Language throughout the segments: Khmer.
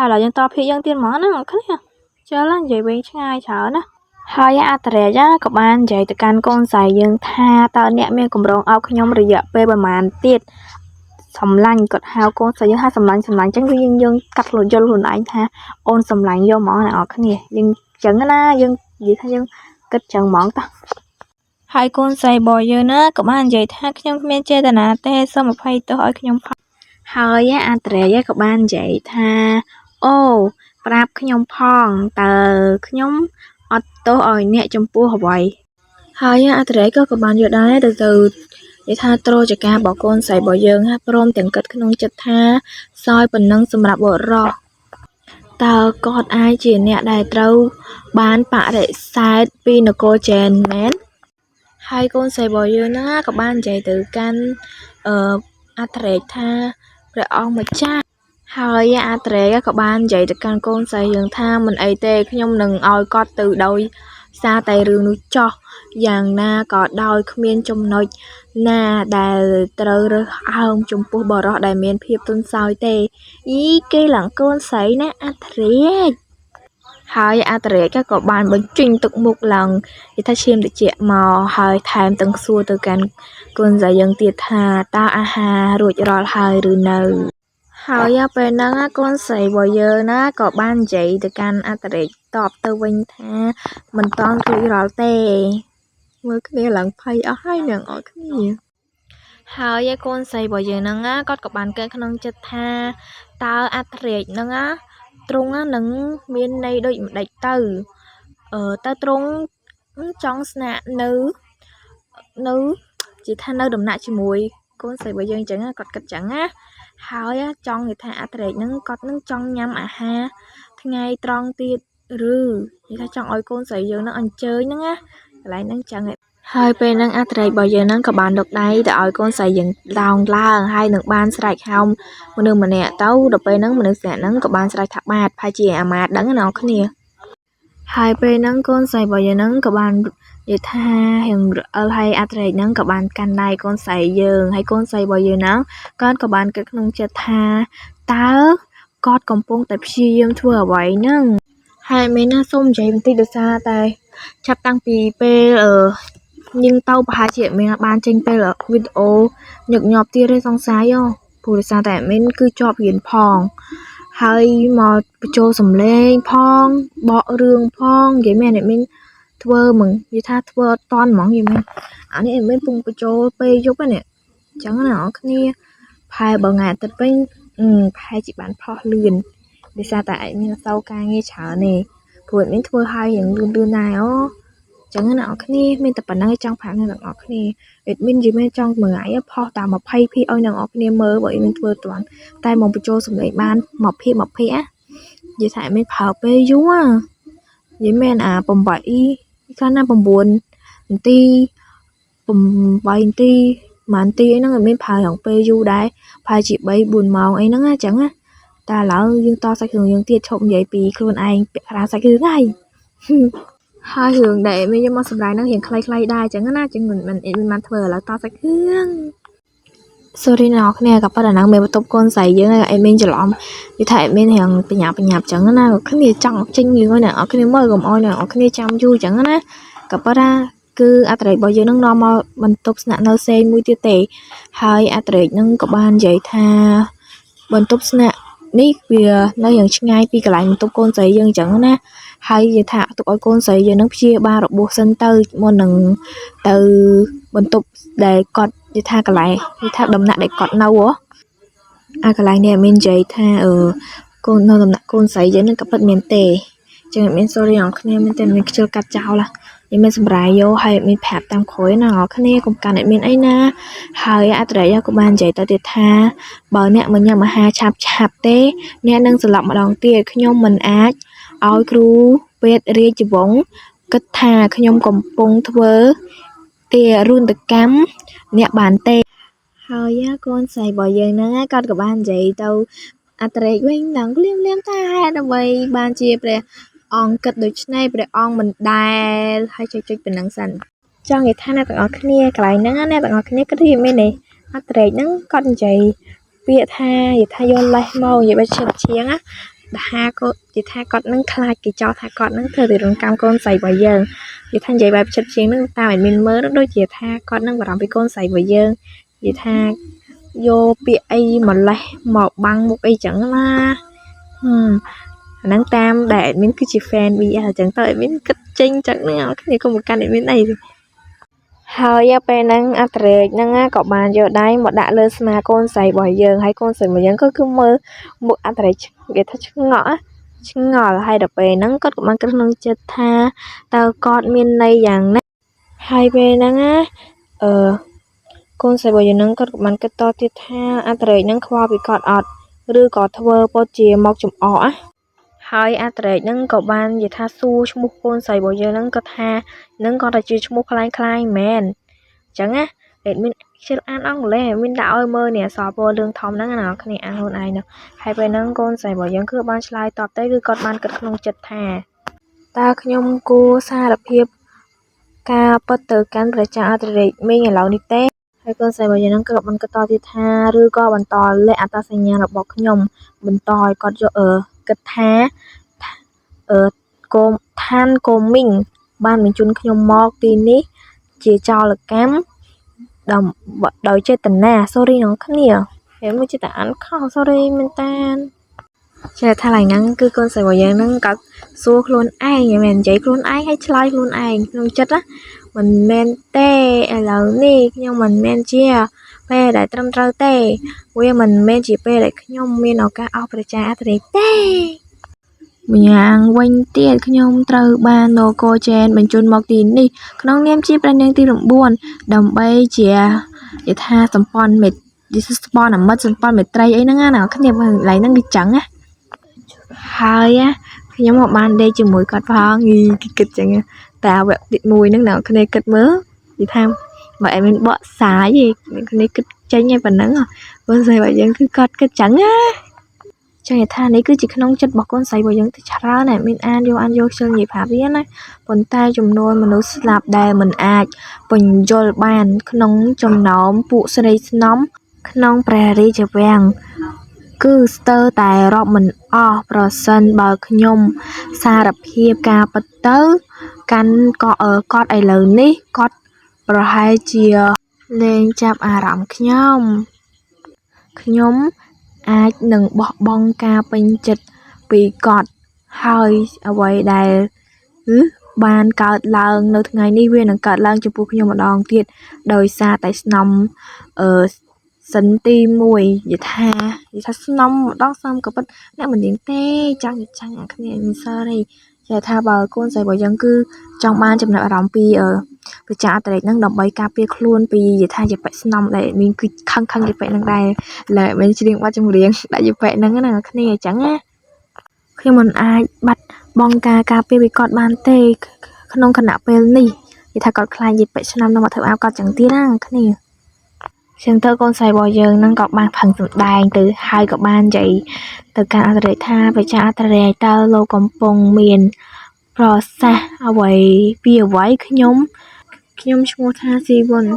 ហើយឡើយយើងតភាគយើងទៀតហ្មងណាអ្នកគ្នាជិលនិយាយវិញឆ្ងាយច្រើនណាហើយអត្រេកក៏បាននិយាយទៅកាន់កូនស្រីយើងថាតើអ្នកមានកម្រងអោបខ្ញុំរយៈពេលប្រហែលទៀតសម្លាញ់គាត់ហៅកូនស្រីយើងថាសម្លាញ់ចឹងគឺយើងកាត់ខ្លួនយល់ខ្លួនឯងថាអូនសម្លាញ់យកហ្មងអ្នកនរគ្នាយើងចឹងណាយើងនិយាយថាយើងគិតចឹងហ្មងតោះហើយកូនស្រីរបស់យើងណាក៏បាននិយាយថាខ្ញុំគ្មានចេតនាទេសូមអភ័យទោសឲ្យខ្ញុំផងហើយអត្រេកក៏បាននិយាយថាអូប្រាប់ខ្ញុំផងតើខ្ញុំអត់ទោសឲ្យអ្នកចំពោះអ្វីហើយអត្រេកក៏បានយកដែរទៅនិយាយថាត្រូចការរបស់កូនស្រីរបស់យើងណាព្រមទាំងគិតក្នុងចិត្តថាសោយប៉ុណ្ណឹងសម្រាប់បុរសតើគាត់អាចជាអ្នកដែលត្រូវបានបដិសេធពីនគរចេនមែនហើយកូនស្រីរបស់យើងណាក៏បាននិយាយទៅកាន់អត្រេកថាព្រះអង្គម្ចាស់ហើយអត្រេកក៏បាននិយាយទៅកាន់កូនស្រីយើងថាមិនអីទេខ្ញុំនឹងឲ្យគាត់ទៅដោយសារតែរឿងនោះចោះយ៉ាងណាក៏ដោយគ្មានចំណុចណាដែលត្រូវរើសអើងចំពោះបរិសុទ្ធដែលមានភាពទន់ខ្សោយទេគេឡើងកូនស្រីណាអត្រេកហើយអត្រេកក៏បានបញ្ចេញទឹកមុខឡើងនិយាយថាឈាមត្រជាក់មកហើយថែមទាំងសួរទៅកាន់កូនស្រីយើងទៀតថាតើអាហាររួចរាល់ហើយឬនៅហើយពេលហ្នឹងកូនស្រីរបស់យើងណាក៏បាននិយាយទៅកាន់អត្រេកតបទៅវិញថាមិនតន់រួចរាល់ទេមើលគ្នាឡើងភ័យអស់ហើយអ្នកនរគ្នាហើយកូនស្រីរបស់យើងហ្នឹងគាត់ក៏បានគិតក្នុងចិត្តថាតើអត្រេកហ្នឹងទ្រង់នឹងមានន័យដូចម្ដេចទៅទ្រង់ចង់ស្នាក់នៅជាថានៅដំណាក់ជាមួយកូនស្រីរបស់យើងអញ្ចឹងគាត់គិតអញ្ចឹងណាហើយចង់និយាយថាអត្រេកហ្នឹងគាត់នឹងចង់ញ៉ាំអាហារថ្ងៃត្រង់ទៀតឬនិយាយថាចង់ឲ្យកូនស្រីយើងហ្នឹងអញ្ជើញហ្នឹងណាកន្លែងហ្នឹងចឹងហើយពេលហ្នឹងអត្រេករបស់យើងហ្នឹងក៏បានដឹកដៃទៅឲ្យកូនស្រីយើងឡើងហើយនឹងបានស្រែកហៅមនុស្សម្នាក់ទៅដល់ពេលហ្នឹងមនុស្សម្នាក់ហ្នឹងក៏បានស្រែកថាបាទប្រហែលជាអាម៉ាដឹងណាអ្នកគ្នាហើយពេលហ្នឹងកូនស្រីរបស់យើងហ្នឹងក៏បាននិយាយថារៀងរអិលហើយអត្រេកហ្នឹងក៏បានកាន់ដៃកូនស្រីយើងហើយកូនស្រីរបស់យើងហ្នឹងគាត់ក៏បានគិតក្នុងចិត្តថាតើគាត់កំពុងតែព្យាយាមធ្វើអ្វីហ្នឹងហើយមែនណាសូមនិយាយបន្តិចដោយសារតែចាប់តាំងពីពេលយើងទៅប្រហែលជាមានបានចេញពេលវីដេអូញឹកញាប់ទៀតទេសង្ស័យព្រោះដោយសារតែមែនគឺជាប់រៀនផងហើយមកបញ្ចូលសំឡេងផងបករឿងផងនិយាយមែនមានធ្វើហ្មងនិយាយថាធ្វើអត់តន់ហ្មងនិយាយមែនអានេះមិនពងបញ្ចូលពេលយប់នេះអញ្ចឹងណាអ្នកគ្នាផែបើថ្ងៃអាទិត្យវិញផែជាបានផុសលឿនដោយសារតែមានសូវការងារច្រើនទេព្រោះមានធ្វើឲ្យយ៉ាងលឿនដែរចឹងណាអ្នកគ្នាមានតែប៉ុណ្ណឹងចង់ប្រាប់អ្នកទាំងអស់គ្នាអេដមីននិយាយមែនចង់មើលថ្ងៃផុសតែ 20p ឲ្យអ្នកទាំងអស់គ្នាមើលបើអេដមីនធ្វើតាន់តែមកបញ្ចូលសម្លេងបាន20p និយាយថាអេដមីនប្រើពេលយូរនិយាយមែនអា8កាលណា9នាទី8នាទីម៉ានទីអីហ្នឹងអេដមីនប្រើយ៉ាងពេលយូរដែរប្រហែលជា3-4ម៉ោងអីហ្នឹងចឹងណាតែឥឡូវយើងតសាច់រឿងយើងទៀតឈប់និយាយពីខ្លួនឯងពាក់កណ្ដាលសាច់រឿងហើយរឿងដែលមានយកមកសម្ដែងហ្នឹងរៀងខ្លីៗដែរអញ្ចឹងណាចឹងមិនបានធ្វើឥឡូវតសាច់រឿង sorry អ្នកគ្នាក៏ប៉ុន្តែហ្នឹងមានបន្ទប់កូនស្រីយើងអេមីនច្រឡំនិយាយថាអេមីនរៀងបញ្ញាប់អញ្ចឹងណាគ្នាចង់ចេញរឿងឲ្យអ្នកគ្នាមើលកុំឲ្យអ្នកគ្នាចាំយូរអញ្ចឹងណាក៏ប៉ុន្តែគឺអត្រេករបស់យើងនឹងនាំមកបន្ទប់ស្នាក់នៅផ្សេងមួយទៀតទេហើយអត្រេកហ្នឹងក៏បាននិយាយថាបន្ទប់ស្នាក់នេះវានៅយ៉ាងឆ្ងាយពីកន្លែងបន្ទប់កូនស្រីយើងអញ្ចឹងណាហើយនិយាយថាទុកឲ្យកូនស្រីយើងនឹងព្យាបាលរបួសសិនទៅមុននឹងទៅបន្ទប់ដែលគាត់និយាយថាកន្លែងនិយាយថាដំណាក់ដែលគាត់នៅអាកន្លែងនេះមាននិយាយថាកូននៅដំណាក់កូនស្រីយើងនឹងក៏ពិតមែនទេចឹងមាន sorry អ្នកគ្នាមែនតែមានខ្ជិលកាត់ចោលខ្ញុំមានសម្រាយយកហើយមានប្រាប់តាមក្រោយណាអ្នកគ្នាកុំកាន់អ្នកមានអីណាហើយអត្រេកក៏បាននិយាយទៅទៀតថាបើអ្នកមិនញ៉ាំអាហារឆាប់ទេអ្នកនឹងស្លាប់ម្ដងទៀតខ្ញុំមិនអាចឲ្យគ្រូពេទ្យរាជវង្សគិតថាខ្ញុំកំពុងធ្វើទារុណកម្មអ្នកបានទេហើយកូនស្រីរបស់យើងហ្នឹងគាត់ក៏បាននិយាយទៅអត្រេកវិញឡើងលៀមថាហេតុអ្វីបានជាព្រះអង្គគិតដូច្នេះព្រះអង្គមិនដែលហើយចុចប៉ុណ្ណឹងសិនចង់និយាយថាអ្នកទាំងអស់គ្នាកន្លែងហ្នឹងអ្នកទាំងអស់គ្នាគិតថាមែនទេអត្រេកហ្នឹងគាត់និយាយពាក្យថានិយាយថាយកលេសមកនិយាយបែបឈៀង tha cô chỉ tha cọt nâng khai cái cho tha cọt nâng thơ thì rong cam con xài bởi giờ chỉ tha vậy bài chất chiến nâng ta mình mới đôi chỉ tha cọt nâng vào làm với con xài bởi giờ chỉ tha vô bị ai mà lại một băng một ai chẳng là nắng tam để mình cứ chỉ fan vì chẳng tới mình cất tranh chẳng nữa cái này có một căn để bên này hơi pe nắng atre nắng có bàn giờ đây một đã lơ mà con xài bởi giờ hay con xài bởi giờ có cứ mơ một atre cái thắt chứng ngỏ là hay đập về nắng có của mang cái nông chết tha tao con miền này dạng này hai bên nắng á con xài bởi giờ nắng có của mang cái to tiết tha atre nắng khoa bị cọt ọt rư có thơ po chìa mọc chùm ọ hơi atre nắng có bàn giờ tha su chung một con xài bởi giờ nắng có tha nắng có là chỉ chung một khai men chẳng á để mình chưa ăn ong lẽ mình đã ơi mơ nè sò bò lương thom nắng nào cái này ăn luôn ai nè hai bên nắng con xài bỏ giống cứ ban slide tọt tới cứ con ban cất không chật thà ta nhung cô xa lập hiệp ca bất tử cán rồi cha atre mình ngày lâu đi té hai con xài bỏ giống nắng cứ ban cất to thì tha rư co ban to lẽ ta xài nhà là bọc nhung bên tòi còn cho ở cất thá ở cô than cô mình ban mình chun nhung mọc tin ní chia cho là cám đồng đời chơi tình nè sorry nó khá nhiều em mới chơi tàn khó sorry mình tan chơi thay lại ngắn cứ con xài vào giờ nó cật xua luôn ai nhà mình chạy luôn ai hay slide luôn ai luôn chất á mình men tê là nè nhưng mình men chia pe đại trăm trâu tê quê mình men chỉ pe lại nhung men nó cá ốc để trả thì tê mình hàng quanh tiền nhung trâu ba nô cô chen mình chôn mọc tin đi nó nem chip ra nên tiền buồn đồng bay chìa để tha sắm pon mệt đi spawn nằm mất sắm pon mệt tray ấy nó nào cái này lấy nó bị trắng á hơi á khi nhóm một ban đây chừng mũi cọt phong nghi kịch chẳng tao vẹo định mùi nó nào cái này kịch mớ gì tham vậy mình bỏ xá gì cái này kịch cháy ngay phần nắng à con xài vậy vẫn cứ cọt kịch trắng á cho người ta này cứ chỉ nông chất bọc con xài bởi vẫn thì chả này mình ăn vô chân nhịp hả biết này còn ta chùm nôi mà nó lạp đà mình bình vô bàn nông chùm nóm phụ sơ đây nóng nông bè đi trở vàng cứ stơ tài rọ mình pro sân bờ nhung xa đập hiệp ca bật tớ căn có ở con ấy lớn ní con pro hai chia lên chạp rộng nhóm ai nâng bỏ bong ca bên chật bị cọt hơi ở vậy đài ban cợt lần nơi ngày đi viên cợt lần cho buộc nhau một đòn tiệt đời xa tại nằm ở sân ti mùi vậy tha nông một đón xong có bất nè mình đến tê chẳng cái này mình sơ đây vậy tha bờ con xài bờ dân cư trong ban trong nợ đóng pi ở bị trả tại năng đồng bay cà phê luôn pi vậy tha vậy phải nông lại mình cứ khăng vậy phải năng đây là mình chỉ điện qua trong điện đại vậy phải năng cái nào cái này chẳng á khi mình ai bắt bong cà phê bị cọt ban tê không cần nạp bên đi vậy tha cọt khai vậy phải nông đâu mà thợ áo cọt chẳng tiếc á cái này xem tớ con xài bò giờ năng cọp ban phần đài từ hai cọp ban vậy từ cả để tha về cha để tơ lô cầm pong miền pro sa ở vậy bìa váy nhóm mua tha si bồn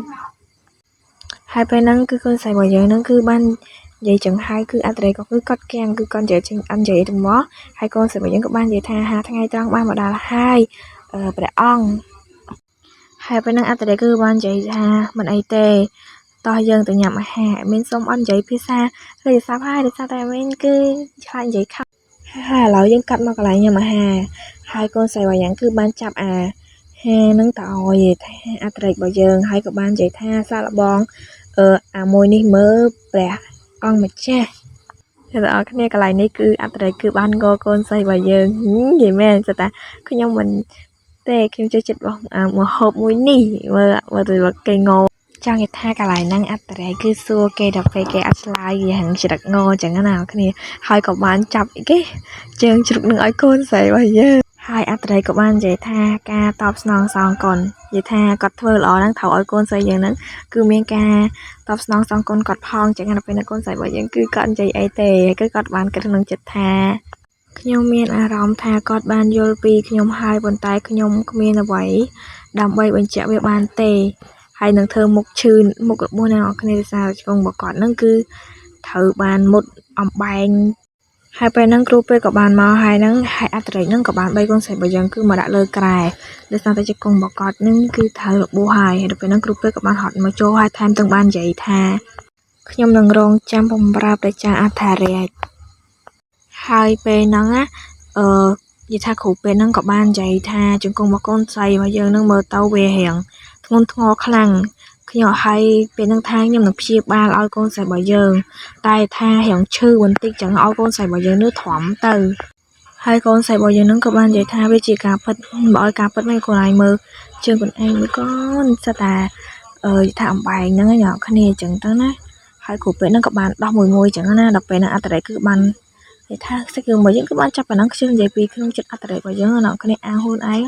hai bên năng cứ con xài bò giờ năng cứ ban vậy chẳng hai cứ để có cứ cắt kem cứ con giờ chừng ăn vậy đừng mó hai con xài bò giờ các ban vậy tha ha tháng ngày trong ban mà đà là hai để on hai bên năng để cứ ban vậy ha mình ai tê to dân từ nhà mà hà mình xong ăn giấy pizza rồi sao hai được sao tại mình cứ hai giấy khắp hai lão dân cắt mà lại nhà mà hà hai con xài vào dạng cứ ban chạp hà nâng tàu về tha trạch vào giờ hai các ban giấy tha sao là bon môi ní mơ bẻ con mà cha rồi cái này cái này ní cứ trạch cứ ban go con xài vào giờ gì mẹ sao ta cứ nhau mình tê kim chơi chật bong một hộp muối nỉ mà từ cây ngô cho người ta cả lại năng để cứ xua cây đập về cây slide gì hẳn chỉ đặt ngô chẳng cái nào cái này hai cậu bạn chập cái chân chụp đừng ở côn xảy bây giờ hai để cậu bạn vậy tha ca top non son còn vậy tha cọt thơ lọ đang thầu ở côn xây giờ nắng cứ miếng ca top non son con cọt phong chẳng hạn phải là côn xảy bây giờ cứ cọt chạy ai tề cứ cọt bạn cái năng chật tha nhung miên rong tha cọt ban vô pi nhung hai bàn tay nhung miên là vậy đầm bay bên chợ về bàn tề hai nâng thơ một chư một bộ nào cái này sao còn bỏ cọt nó cứ thử bàn một bàn ហើយពេលហ្នឹងគ្រូពេទ្យក៏បានមកហើយហ្នឹងហើយអត្តរិទ្ធហ្នឹងក៏បាន3កូនស្រីរបស់យើងគឺមកដាក់លើក្រែដោយសារតែជាកូនបកតហ្នឹងគឺត្រូវរបួសហើយដល់ពេលហ្នឹងគ្រូពេទ្យក៏បានហត់មកចូលហើយថែមទាំងបាននិយាយថាខ្ញុំនឹងរងចាំបំរើព្រះចាអធិរាជហើយពេលហ្នឹងណានិយាយថាគ្រូពេទ្យហ្នឹងក៏បាននិយាយថាជង្គង់របស់កូនស្រីរបស់យើងហ្នឹងមើលទៅវារៀងធ្ងន់ធ្ងរខ្លាំងខ្ញុំឲ្យពេលហ្នឹងថាខ្ញុំនឹងព្យាបាលឲ្យកូនស្រីរបស់យើងតែថារៀងឈឺបន្តិចចឹងឲ្យកូនស្រីរបស់យើងនោះទ្រាំទៅហើយកូនស្រីរបស់យើងហ្នឹងក៏បាននិយាយថាវាជាការពិតបើឲ្យការពិតមិនកូនឯងមើលជើងកូនឯងមួយកូនសិតតែថាអំបែងហ្នឹងឯងអ្នកគ្នាចឹងទៅណាហើយគ្រូពេទ្យហ្នឹងក៏បានដោះមួយចឹងណាដល់ពេលហ្នឹងអត្តរិទ្ធគឺបាននិយាយថាសាច់រឿងរបស់យើងគឺបានចាប់ប៉ុណ្ណឹងខ្ញុំនិយាយពីក្នុងចិត្តអត្តរិទ្ធរបស់យើងអ្នកគ្នាអាងខ្លួនឯង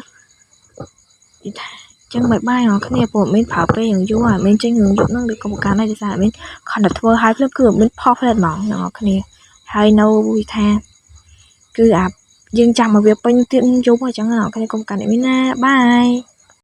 និយាយថាចឹងបាយអ្នកគ្នាព្រោះមានប្រើពេលយ៉ាងយូរហើយមានចេញរឿងយប់ហ្នឹងដូចកុំប្រកាន់ដែរដោយសារមានខំតែធ្វើឲ្យភ្លាមគឺមានផុសផ្លែតហ្មងអ្នកគ្នាហើយនៅវិថាគឺអាយើងចាំមកវាពេញទៀតយប់អញ្ចឹងអ្នកគ្នាកុំកាន់តែមានណាបាយ